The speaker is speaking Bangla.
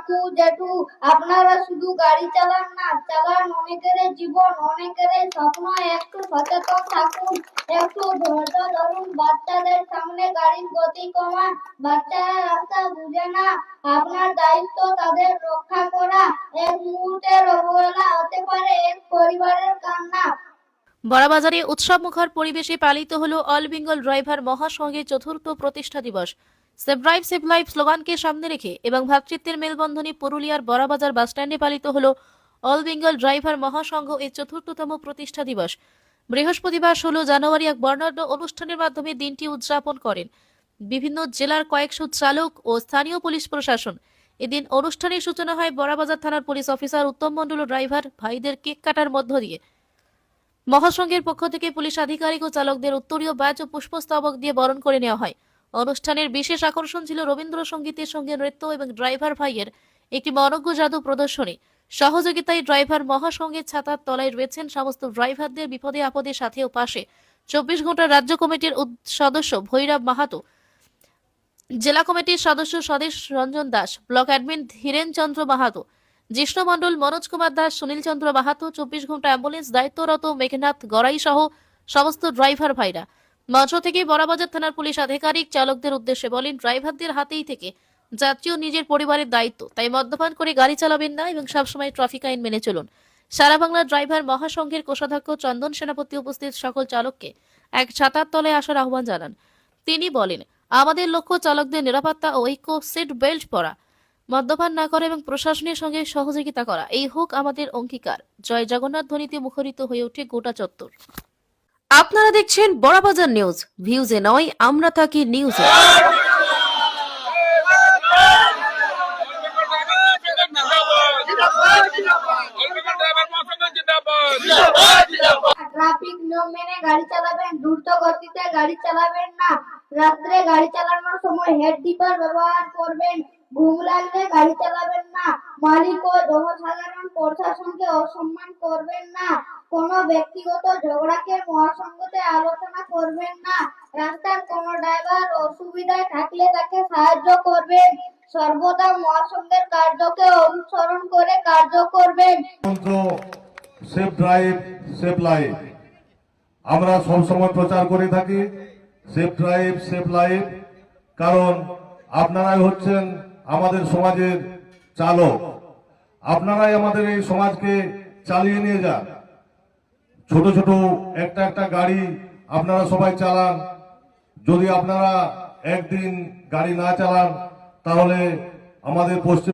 কাকু জেঠু, আপনারা শুধু গাড়ি চালান না, চালান অনেকের জীবন, অনেকের স্বপ্ন। একটু সচেতন থাকুন, একটু ধৈর্য ধরুন, বাচ্চাদের সামনে গাড়ির গতি কমান। বাচ্চারা রাস্তা বুঝে না, আপনার দায়িত্ব তাদের রক্ষা করা। এক মুহূর্তের অবহেলা হতে পারে এক পরিবারের কান্না। বড়বাজারে উৎসবমুখর পরিবেশে পালিত হলো অল বেঙ্গল ড্রাইভার মহাসংঘের চতুর্থ প্রতিষ্ঠা দিবস। সেভ ড্রাইভ সেভ লাইফ স্লোগানকে সামনে রেখে এবং ভ্রাতৃত্বের মেলবন্ধনে পুরুলিয়ার বড়বাজার বাসস্ট্যান্ডে পালিত হলো অল বেঙ্গল ড্রাইভার মহাসংঘ এর চতুর্থতম প্রতিষ্ঠা দিবস। বৃহস্পতিবার 16 জানুয়ারি এক বর্ণাঢ্য অনুষ্ঠানের মাধ্যমে দিনটি উদযাপন করেন বিভিন্ন জেলার কয়েকশো চালক ও স্থানীয় পুলিশ প্রশাসন। এদিন অনুষ্ঠানের সূচনা হয় বড়বাজার থানার পুলিশ অফিসার উত্তম মণ্ডল ও ড্রাইভার ভাইদের কেক কাটার মধ্য দিয়ে। মহাসংঘের পক্ষ থেকে পুলিশ আধিকারিক ও চালকদের উত্তরীয় ব্যাজ ও পুষ্পস্তবক দিয়ে বরণ করে নেওয়া হয়। অনুষ্ঠানের বিশেষ আকর্ষণ ছিল রবীন্দ্রসঙ্গীতের সঙ্গে নৃত্য এবং ড্রাইভার ভাইয়ের একটি মনজ্ঞ জাদু প্রদর্শনী। সহযোগিতায় ড্রাইভার মহাসংঘের ছাতার তলায় রয়েছেন সমস্ত ড্রাইভারদের বিপদে আপদে সাথে ও পাশে 24 ঘন্টা রাজ্য কমিটির সদস্য ভৈরব মাহাতো, জেলা কমিটির সদস্য স্বদেশ রঞ্জন দাস, ব্লক অ্যাডমিন ধীরেন চন্দ্র মাহাতো, জিষ্ণু মণ্ডল, মনোজ কুমার দাস, সুনীল চন্দ্র মাহাতো, 24 ঘন্টা অ্যাম্বুলেন্স দায়িত্বরত মেঘনাথ গড়াই সহ সমস্ত ড্রাইভার ভাইরা। মঞ্চ থেকে বড়বাজার থানার পুলিশ আধিকারিক চালকদের উদ্দেশ্যে বলেন, ড্রাইভারদের হাতেই থেকে যাত্রীও নিজের পরিবারের দায়িত্ব, তাই মদ্যপান করে গাড়ি চালাবেন না এবং সবসময় ট্রাফিক আইন মেনে চলুন। সারা বাংলা ড্রাইভার মহাসংঘের কোষাধ্যক্ষ চন্দন সেনাপতি উপস্থিত সকল চালককে এক ছাতার তলায় আসার আহ্বান জানান। তিনি বলেন, আমাদের লক্ষ্য চালকদের নিরাপত্তা ও ঐক্য, সিট বেল্ট পরা, মদ্যপান না করা এবং প্রশাসনের সঙ্গে সহযোগিতা করা, এই হোক আমাদের অঙ্গীকার। জয় জগন্নাথ ধ্বনিতে মুখরিত হয়ে ওঠে গোটা চত্বর। আপনারা দেখছেন বড়বাজার নিউজ। ভিউজে নয়, আমরা থাকি নিউজে। ট্রাফিক নিয়ম মেনে গাড়ি চালাবেন, দ্রুত গতিতে গাড়ি চালাবেন না, রাত্রে গাড়ি চালানোর সময় হেড ডিপার ব্যবহার করবেন, ঘুম লাগলে গাড়ি চালাবেন না, মালিক ও জনসাধারণ প্রশাসনকে অসম্মান করবেন না, কোনো ব্যক্তিগত ঝগড়াকে মহাসংঘতে আলোচনা করবেন না, রাস্তার কোনো ড্রাইভার অসুবিধায় থাকলে তাকে সাহায্য করবেন, সর্বদা মহাসংঘের কার্যকে অনুসরণ করে কার্য করবেন। সেভ ড্রাইভ সেভ লাইফ আমরা সবসময় প্রচার করে থাকি, সেভ ড্রাইভ সেভ লাইফ, কারণ আপনারাই হচ্ছেন আমাদের সমাজের চালক, আপনারাই আমাদের এই সমাজকে চালিয়ে নিয়ে যান। ছোট ছোট একটা একটা গাড়ি আপনারা সবাই চালান, যদি আপনারা একদিন গাড়ি না চালান তাহলে আমাদের পশ্চিম